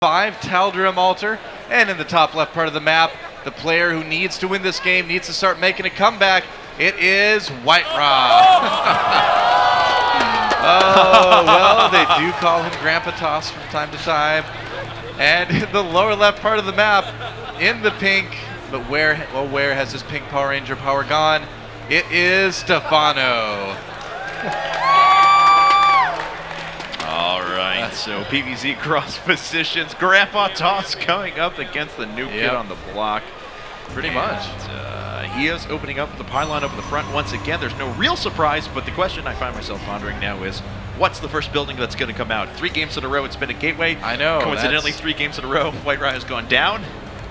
5, Tal'Darim Altar. And in the top left part of the map, the player who needs to win this game needs to start making a comeback. It is WhiteRa. Oh, well, they do call him Grandpa Toss from time to time. And in the lower left part of the map, in the pink, but where has this pink Power Ranger power gone? It is Stephano. All right, so PVZ cross positions. Grandpa Toss coming up against the new kid on the block. Pretty much. He is opening up the pylon over the front once again. There's no real surprise, but the question I find myself pondering now is, what's the first building that's going to come out? 3 games in a row, it's been a gateway. I know. Coincidentally, 3 games in a row, WhiteRa has gone down.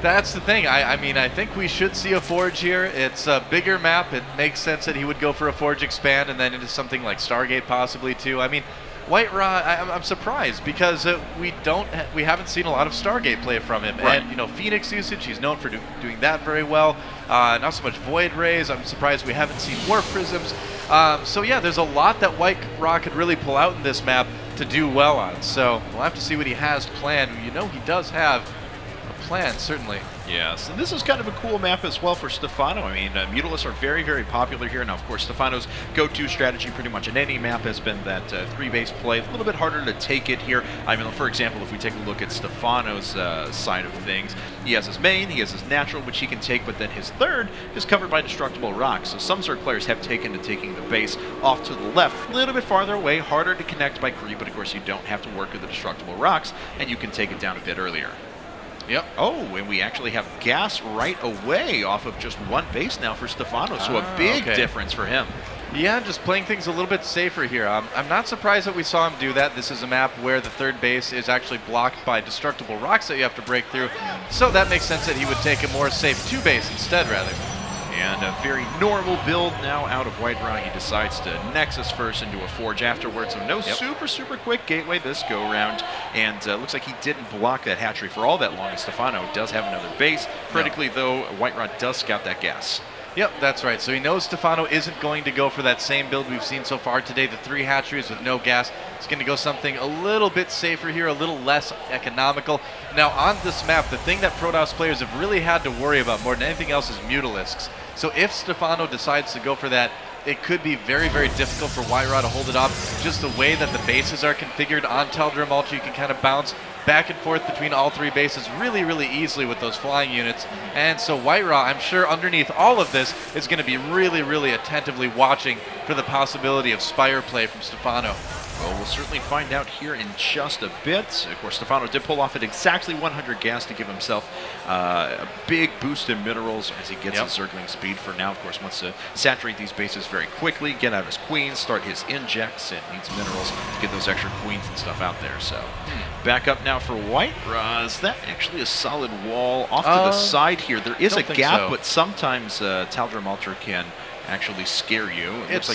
That's the thing. I mean, I think we should see a Forge here. It's a bigger map. It makes sense that he would go for a Forge expand and then into something like Stargate possibly too. I mean, WhiteRa, I'm surprised because we haven't seen a lot of Stargate play from him. Right. And, you know, Phoenix usage, he's known for doing that very well. Not so much Void Rays. I'm surprised we haven't seen Warp Prisms. So yeah, there's a lot that WhiteRa could really pull out in this map to do well on. So we'll have to see what he has planned. You know, he does have a plan, certainly. Yes, and this is kind of a cool map as well for Stephano. I mean, Mutalisks are very, very popular here. Now, of course, Stephano's go-to strategy pretty much in any map has been that 3-base play. A little bit harder to take it here. I mean, for example, if we take a look at Stephano's side of things, he has his main, he has his natural, which he can take, but then his third is covered by destructible rocks. So some Zerg players have taken to taking the base off to the left, a little bit farther away, harder to connect by creep, but of course you don't have to work with the destructible rocks, and you can take it down a bit earlier. Yep. Oh, and we actually have gas right away off of just 1 base now for Stephano, so a big difference for him. Yeah, just playing things a little bit safer here. I'm not surprised that we saw him do that. This is a map where the 3rd base is actually blocked by destructible rocks that you have to break through, so that makes sense that he would take a more safe 2 base instead, rather. And a very normal build now out of WhiteRa. He decides to Nexus first into a Forge afterwards. So no super quick gateway this go-round. And looks like he didn't block that hatchery for all that long. And Stephano does have another base. Critically, though, WhiteRa does scout that gas. Yep, that's right. So he knows Stephano isn't going to go for that same build we've seen so far today, the 3 hatcheries with no gas. He's going to go something a little bit safer here, a little less economical. Now, on this map, the thing that Protoss players have really had to worry about more than anything else is Mutalisks. So if Stephano decides to go for that, it could be very, very difficult for WhiteRa to hold it off. Just the way that the bases are configured on Tal'Darim Altar, you can kind of bounce back and forth between all 3 bases really, really easily with those flying units. And so WhiteRa, I'm sure underneath all of this, is going to be really, really attentively watching for the possibility of Spire play from Stephano. Well, we'll certainly find out here in just a bit. Of course, Stephano did pull off at exactly 100 gas to give himself a big boost in minerals as he gets his Zergling speed for now. Of course, wants to saturate these bases very quickly, get out his queens, start his injects, and needs minerals to get those extra queens and stuff out there. So, back up now for WhiteRa. Is that actually a solid wall off to the side here? There is a gap, but sometimes Tal'Darim Altar can actually scare you. It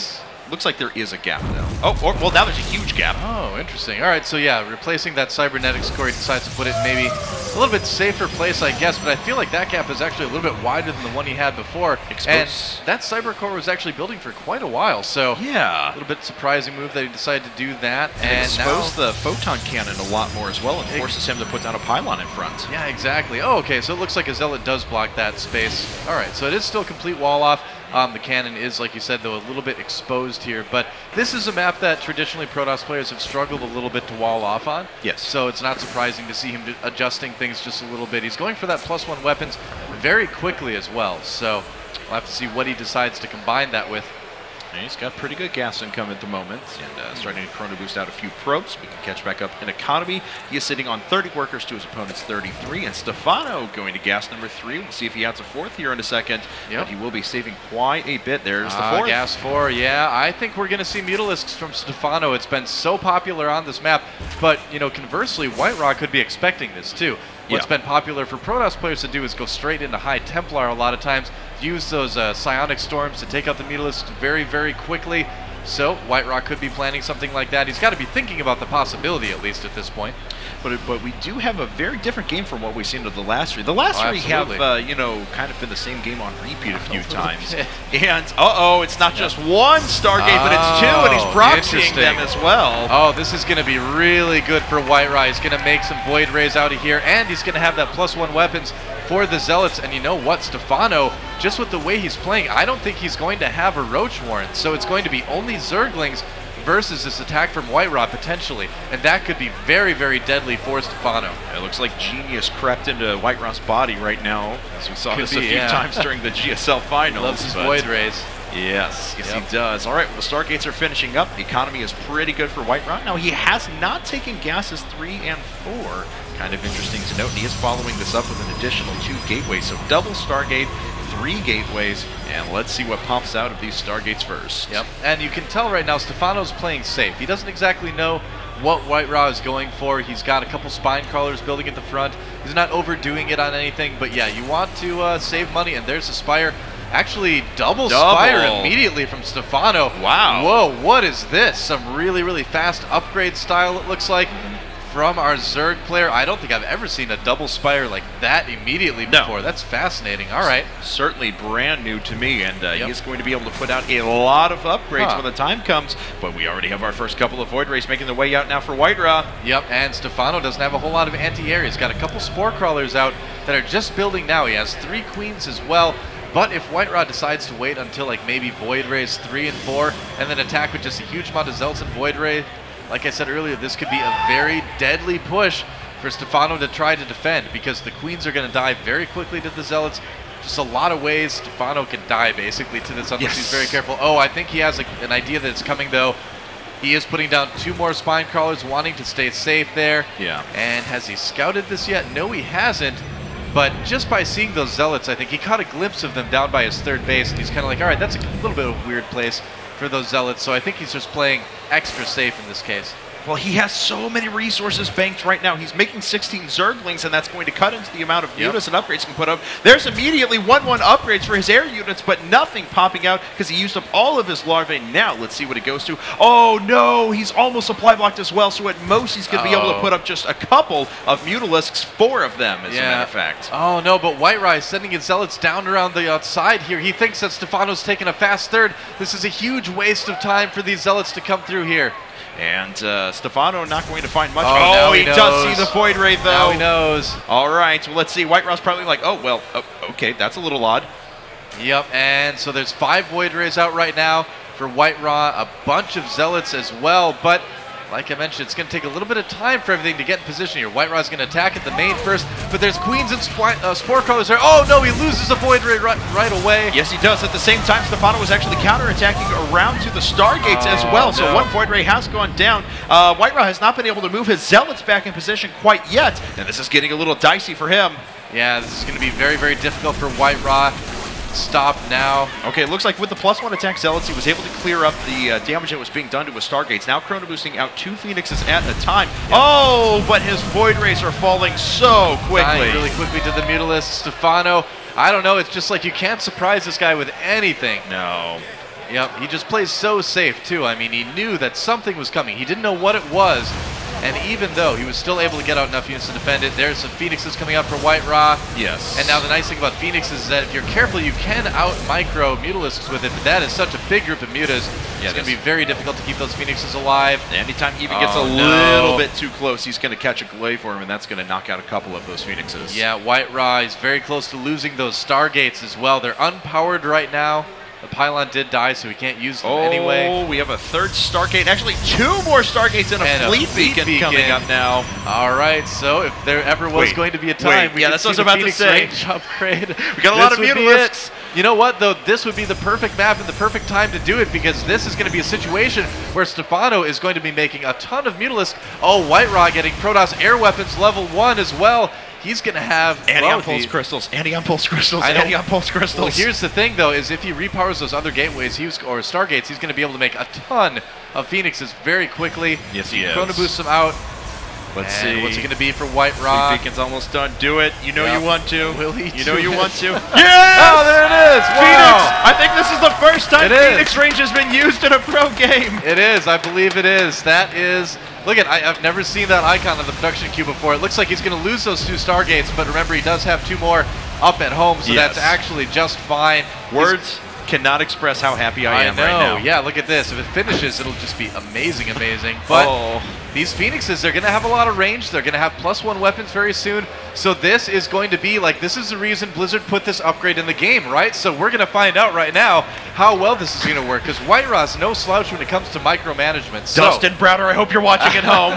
looks like there is a gap, though. Oh, well, now there's a huge gap. Oh, interesting. All right, so yeah, replacing that cybernetics core, he decides to put it in maybe a little bit safer place, I guess, but I feel like that gap is actually a little bit wider than the one he had before. And that cyber core was actually building for quite a while, so yeah, a little bit surprising move that he decided to do that. And expose the photon cannon a lot more as well, and forces him to put down a pylon in front. Yeah, exactly. Oh, okay, so it looks like a Zealot does block that space. All right, so it is still complete wall off. The cannon is, like you said, though, a little bit exposed here. But this is a map that traditionally Protoss players have struggled a little bit to wall off on. Yes. So it's not surprising to see him adjusting things just a little bit. He's going for that +1 weapons very quickly as well. So we'll have to see what he decides to combine that with. And he's got pretty good gas income at the moment, and starting to chrono boost out a few probes. We can catch back up in economy. He is sitting on 30 workers to his opponent's 33, and Stephano going to gas number 3. We'll see if he adds a 4th here in a second, but he will be saving quite a bit. There's the 4th. Gas 4, yeah. I think we're going to see Mutalisks from Stephano. It's been so popular on this map, but, you know, conversely, WhiteRa could be expecting this too. What's been popular for Protoss players to do is go straight into High Templar a lot of times, use those psionic storms to take out the Mutalisks very, very quickly. So WhiteRa could be planning something like that. He's got to be thinking about the possibility, at least at this point. But we do have a very different game from what we've seen of the last three. The last three have, you know, kind of been the same game on repeat a few times. And, it's not just one Stargate, but it's two, and he's proxying them as well. Oh, this is going to be really good for WhiteRa. He's going to make some Void Rays out of here, and he's going to have that +1 weapons for the Zealots. And you know what, Stephano, just with the way he's playing, I don't think he's going to have a Roach Warren. So it's going to be only Zerglings versus this attack from WhiteRa potentially, and that could be very, very deadly for Stephano. It looks like Genius crept into WhiteRa's body right now, as we saw this a few times during the GSL finals. Loves his Void Rays. Yes, he does. All right, well, the Stargates are finishing up. The economy is pretty good for WhiteRa. Now, he has not taken gases 3 and 4. Kind of interesting to note. He is following this up with an additional 2 gateways, so double Stargate, 3 gateways, and let's see what pops out of these Stargates first. Yep, and you can tell right now Stephano's playing safe. He doesn't exactly know what WhiteRa is going for. He's got a couple spine crawlers building at the front. He's not overdoing it on anything, but yeah, you want to save money, and there's a Spire. Actually, double Spire immediately from Stephano. Wow. Whoa, what is this? Some really, really fast upgrade style, it looks like, from our Zerg player. I don't think I've ever seen a double Spire like that immediately before. That's fascinating. All right. Certainly brand new to me, and he's going to be able to put out a lot of upgrades when the time comes, but we already have our first couple of Void Rays making their way out now for WhiteRa. Yep, and Stephano doesn't have a whole lot of anti-air. He's got a couple Spore Crawlers out that are just building now. He has 3 Queens as well. But if WhiteRa decides to wait until like maybe Void Rays 3 and 4 and then attack with just a huge amount of Zealots and Void Ray, like I said earlier, this could be a very deadly push for Stephano to try to defend, because the Queens are going to die very quickly to the Zealots. Just a lot of ways Stephano can die basically to this unless he's very careful. Oh, I think he has an idea that it's coming though. He is putting down 2 more Spine Crawlers, wanting to stay safe there. Yeah. And has he scouted this yet? No, he hasn't. But just by seeing those Zealots, I think he caught a glimpse of them down by his 3rd base, and he's kind of like, all right, that's a little bit of a weird place for those Zealots. So I think he's just playing extra safe in this case. Well, he has so many resources banked right now. He's making 16 Zerglings, and that's going to cut into the amount of units and upgrades he can put up. There's immediately 1-1 upgrades for his air units, but nothing popping out because he used up all of his larvae. Now, let's see what it goes to. Oh, no, he's almost supply blocked as well, so at most he's going to be able to put up just a couple of Mutalisks, 4 of them, as a matter of fact. Oh, no, but WhiteRa is sending his Zealots down around the outside here. He thinks that Stephano's taking a fast 3rd. This is a huge waste of time for these Zealots to come through here. And Stephano not going to find much. Oh, he does see the Void Ray, though. Now he knows. All right, well, let's see. WhiteRa's probably like, oh, well, okay, that's a little odd. Yep, and so there's 5 Void Rays out right now for WhiteRa, a bunch of Zealots as well, but like I mentioned, it's going to take a little bit of time for everything to get in position here. WhiteRa's going to attack at the main first, but there's Queens and Spore Crawlers there. Oh no, he loses a Void Ray right away. Yes, he does. At the same time, Stephano was actually counterattacking around to the Stargates as well, so 1 Void Ray has gone down. WhiteRa has not been able to move his Zealots back in position quite yet, and this is getting a little dicey for him. Yeah, this is going to be very, very difficult for WhiteRa. Stop now. Okay, it looks like with the +1 attack Zealots, he was able to clear up the damage that was being done to his Stargates. Now Chrono boosting out 2 Phoenixes at a time. Yep. Oh, but his Void Rays are falling so quickly. Dying really quickly to the Mutalisk. Stephano, I don't know, it's just like you can't surprise this guy with anything. No. Yep, he just plays so safe too. I mean, he knew that something was coming. He didn't know what it was. And even though he was still able to get out enough units to defend it, there's some Phoenixes coming up for WhiteRa. Yes. And now the nice thing about Phoenixes is that if you're careful, you can out-micro Mutalisks with it, but that is such a big group of Mutas, it's going to be very difficult to keep those Phoenixes alive. Anytime he even gets a little bit too close, he's going to catch a glaive for him, and that's going to knock out a couple of those Phoenixes. Yeah, WhiteRa is very close to losing those Stargates as well. They're unpowered right now. The pylon did die, so we can't use them anyway. Oh, we have a 3rd Stargate. Actually, 2 more Stargates and a fleet beacon coming up now. All right, so if there ever was going to be a time, that's what I was about to say. Range upgrade. We got a lot of Mutalisks. You know what, though? This would be the perfect map and the perfect time to do it, because this is going to be a situation where Stephano is going to be making a ton of Mutalisks. Oh, WhiteRa getting Protoss air weapons level 1 as well. He's going to have anti-pulse crystals, anti-pulse crystals, anti-pulse crystals. Well, here's the thing, though, is if he repowers those other gateways or Stargates, he's going to be able to make a ton of Phoenixes very quickly. Yes, he is. Chrono boosts them out. Let's see. What's it going to be for WhiteRa? Beacon's almost done. Do it. You know you want to. Will he? You know you want to. Yes! Oh, there it is. Wow. Phoenix. I think this is the first time Phoenix range has been used in a pro game. It is. I believe it is. That is. Look at. I've never seen that icon on the production queue before. It looks like he's going to lose those 2 Stargates, but remember he does have 2 more up at home, so that's actually just fine. Words cannot express how happy I am right now. Yeah, look at this. If it finishes, it'll just be amazing, amazing. But these Phoenixes, they're going to have a lot of range. They're going to have +1 weapons very soon. So this is going to be like, this is the reason Blizzard put this upgrade in the game, right? So we're going to find out right now how well this is going to work, because WhiteRa's no slouch when it comes to micromanagement. So, Dustin Browder, I hope you're watching at home.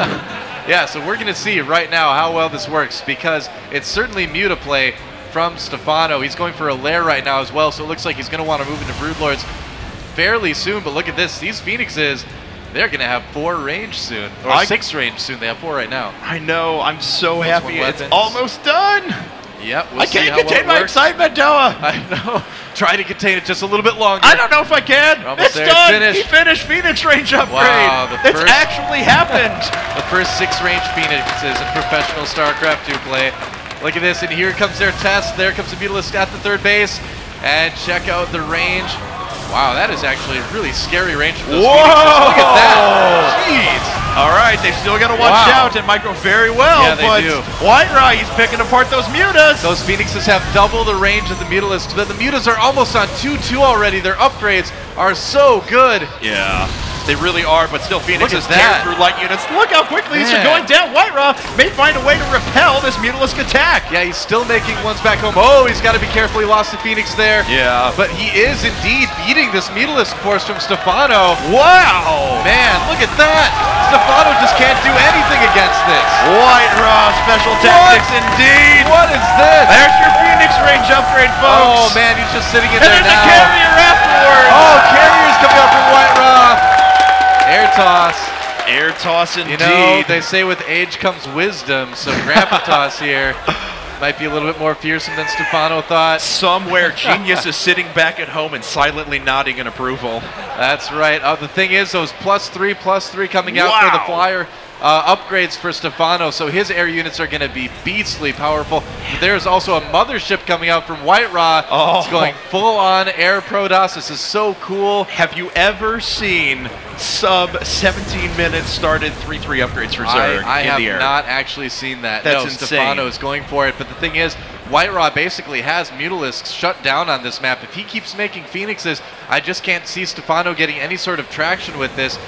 Yeah, so we're going to see right now how well this works, because it's certainly Muta play from Stephano. He's going for a lair right now as well, so it looks like he's going to want to move into Broodlords fairly soon. But look at this. These Phoenixes, they're going to have 4 range soon. Or 6 range soon. They have 4 right now. I know. I'm so happy. It's almost done. Yep. I can't contain my excitement, Doa. I know. Try to contain it just a little bit longer. I don't know if I can. It's done. He finished Phoenix range upgrade. Wow, it's actually happened. The first 6 range Phoenixes in professional StarCraft 2 play. Look at this, and here comes their test. There comes the Mutalisk at the 3rd base. And check out the range. Wow, that is actually a really scary range for those Phoenixes. Look at that. Jeez. All right, they've still got to watch out and micro very well. Yeah, they do. WhiteRa, he's picking apart those Mutas. Those Phoenixes have double the range of the Mutalisks, but the Mutas are almost on 2-2 already. Their upgrades are so good. Yeah. They really are, but still Phoenix is tearing through light units. Look how quickly these are going down. WhiteRa may find a way to repel this Mutalisk attack. Yeah, he's still making ones back home. Oh, he's got to be careful. He lost the Phoenix there. Yeah. But he is indeed beating this Mutalisk force from Stephano. Wow. Man, look at that. Stephano just can't do anything against this. WhiteRa special tactics indeed. What is this? There's your Phoenix range upgrade, folks. Oh, man, he's just sitting in there now. And there's a carrier afterwards. Oh, carrier's coming up from WhiteRa. Air toss. Air toss indeed. You know, they say with age comes wisdom, so Grandpa Toss here might be a little bit more fearsome than Stephano thought. Somewhere, Genius is sitting back at home and silently nodding in approval. That's right. The thing is, those +3/+3 coming out for the Flyer upgrades for Stephano, so his air units are going to be beastly powerful. There's also a mothership coming out from WhiteRa. It's going full-on air Protoss. This is so cool. Have you ever seen sub 17 minutes started 3/3 upgrades for Zerg I in the air? have not actually seen that. That's no, insane. Stephano is going for it, but the thing is, WhiteRa basically has Mutalisks shut down on this map. If he keeps making Phoenixes, I just can't see Stephano getting any sort of traction with this.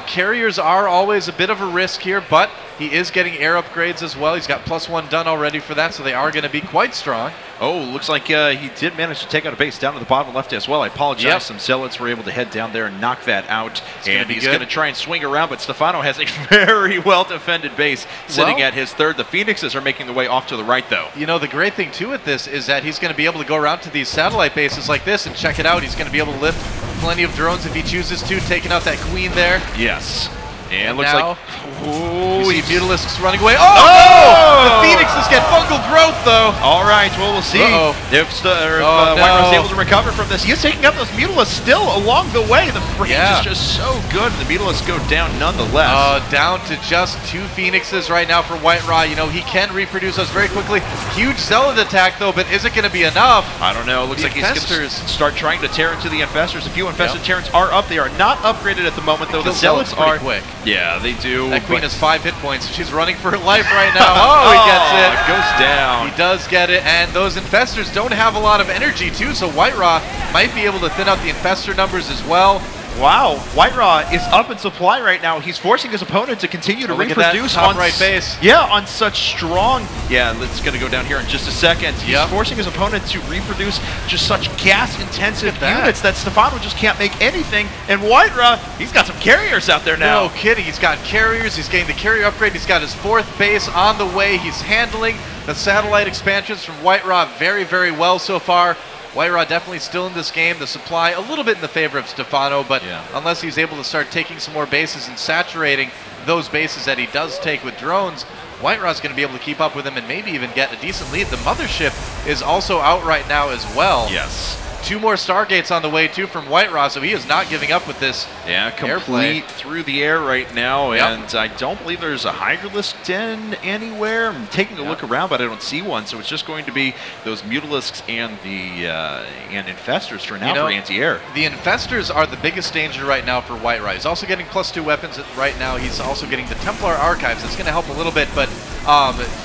Carriers are always a bit of a risk here, but he is getting air upgrades as well. He's got +1 done already for that, so they are going to be quite strong. Oh, looks like he did manage to take out a base down to the bottom left as well. I apologize. Some Zealots were able to head down there and knock that out. And he's going to try and swing around, but Stephano has a very well-defended base sitting at his 3rd. The Phoenixes are making the way off to the right, though. You know, the great thing, too, with this is that he's going to be able to go around to these satellite bases like this and check it out. He's going to be able to lift plenty of drones if he chooses to, taking out that queen there. Yes. And looks now, like... Ooh, you see Mutalisks running away. Oh, no! The Phoenixes get fungal growth, though. All right, well, we'll see if WhiteRa's able to recover from this. He's taking up those Mutalisks still along the way. The range is just so good. The Mutalisks go down nonetheless. Down to just 2 Phoenixes right now for WhiteRa. You know, he can reproduce those very quickly. Huge Zealot attack, though, but is it going to be enough? I don't know. It looks like he's going to start trying to tear into the Infestors. A few Infested Terrans are up. They are not upgraded at the moment, though. The Zealots are quick. Yeah, they do. That queen has 5 hit points. She's running for her life right now. Oh, he gets it. It goes down. He does get it, and those Infestors don't have a lot of energy, too, so WhiteRa might be able to thin out the Infestor numbers as well. Wow, WhiteRa is up in supply right now. He's forcing his opponent to continue to reproduce on right base. Yeah, on such strong. Yeah, it's going to go down here in just a second. He's forcing his opponent to reproduce just such gas-intensive units that Stephano just can't make anything. And WhiteRa, he's got some carriers out there now. No kidding. He's got carriers. He's getting the carrier upgrade. He's got his 4th base on the way. He's handling the satellite expansions from WhiteRa very, very well so far. WhiteRa definitely still in this game. The supply a little bit in the favor of Stephano, but unless he's able to start taking some more bases and saturating those bases that he does take with drones, WhiteRa's going to be able to keep up with him and maybe even get a decent lead. The Mothership is also out right now as well. Yes. 2 more Stargates on the way, too, from WhiteRa, so he is not giving up with this. Yeah, complete through the air right now, and I don't believe there's a Hydralisk den anywhere. I'm taking a look around, but I don't see one, so it's just going to be those Mutalisks and the and Infestors for now for anti-air. The Infestors are the biggest danger right now for WhiteRa. He's also getting +2 weapons right now. He's also getting the Templar Archives. That's going to help a little bit, but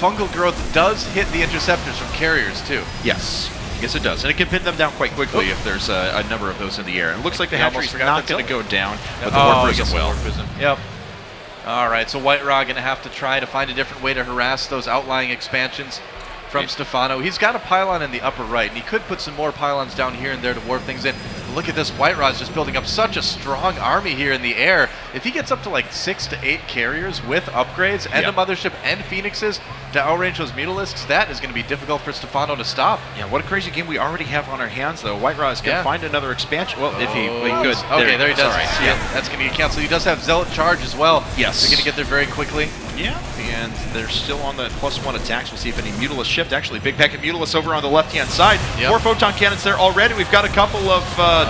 Fungal Growth does hit the Interceptors from carriers, too. Yes. Yes, it does. And it can pin them down quite quickly if there's a number of those in the air. And it looks like the hatchery's not going to go down, but the Warp Prism will. Yep. All right, so WhiteRa going to have to try to find a different way to harass those outlying expansions from Stephano. He's got a pylon in the upper right, and he could put some more pylons down here and there to warp things in. Look at this, WhiteRa is just building up such a strong army here in the air. If he gets up to like 6 to 8 carriers with upgrades and a mothership and phoenixes to outrange those Mutalisks, that is going to be difficult for Stephano to stop. Yeah, what a crazy game we already have on our hands, though. WhiteRa is going to find another expansion. Well, if he could. Okay, there he does. Right. Yeah, that's going to get canceled. He does have Zealot Charge as well. Yes. They're going to get there very quickly. Yeah, and they're still on the +1 attacks. We'll see if any Mutalisk shift. Actually, big pack of Mutalisk over on the left-hand side. 4 Photon Cannons there already. We've got a couple of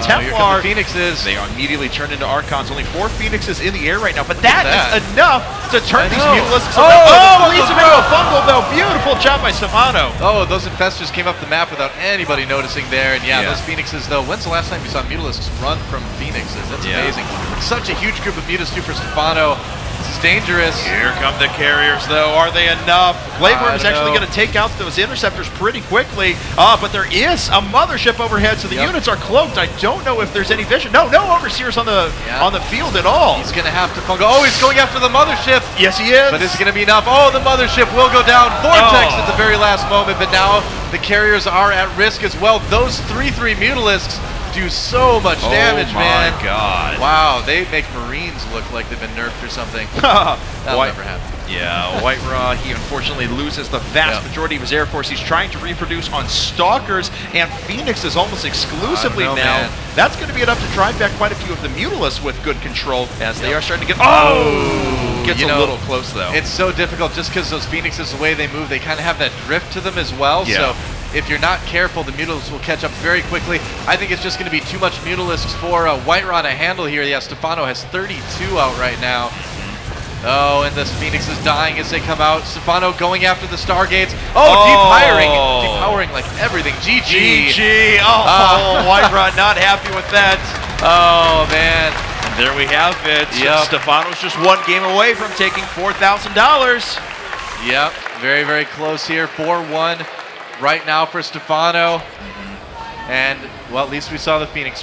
Templar. Phoenixes. They are immediately turned into Archons. Only 4 Phoenixes in the air right now, but that is enough to turn these Mutalisks around. Leads him into a fungal, though. Beautiful job by Stephano. Oh, those Infestors came up the map without anybody noticing there. And those Phoenixes, though. When's the last time you saw Mutalisks run from Phoenixes? That's amazing. Such a huge group of Mutas, too, for Stephano. This is dangerous. Here come the carriers, though. Are they enough? Bladeworm is actually going to take out those Interceptors pretty quickly. But there is a mothership overhead, so the units are cloaked. I don't know if there's any vision. No Overseers on the field at all. He's going to have to fungal. Oh, he's going after the mothership. Yes, he is. But is it going to be enough? Oh, the mothership will go down. Vortex at the very last moment, but now the carriers are at risk as well. Those 3/3 Mutalisks do so much damage, man. Oh my god. Wow, they make Marines look like they've been nerfed or something. That'll never happen. Yeah, WhiteRa, he unfortunately loses the vast majority of his Air Force. He's trying to reproduce on Stalkers and Phoenixes almost exclusively now. Man. That's going to be enough to drive back quite a few of the Mutalisks with good control as they are starting to get... Gets a little close, though. It's so difficult just because those Phoenixes, the way they move, they kind of have that drift to them as well. So if you're not careful, the Mutalisks will catch up very quickly. I think it's just going to be too much Mutalisks for WhiteRa to handle here. Yeah, Stephano has 32 out right now. Oh, and this Phoenix is dying as they come out. Stephano going after the Stargates. Depowering like everything. GG. GG. WhiteRa not happy with that. Oh, man. And there we have it. Stephano's just 1 game away from taking $4,000. Yep, very, very close here. 4-1 right now for Stephano. And, well, at least we saw the Phoenix right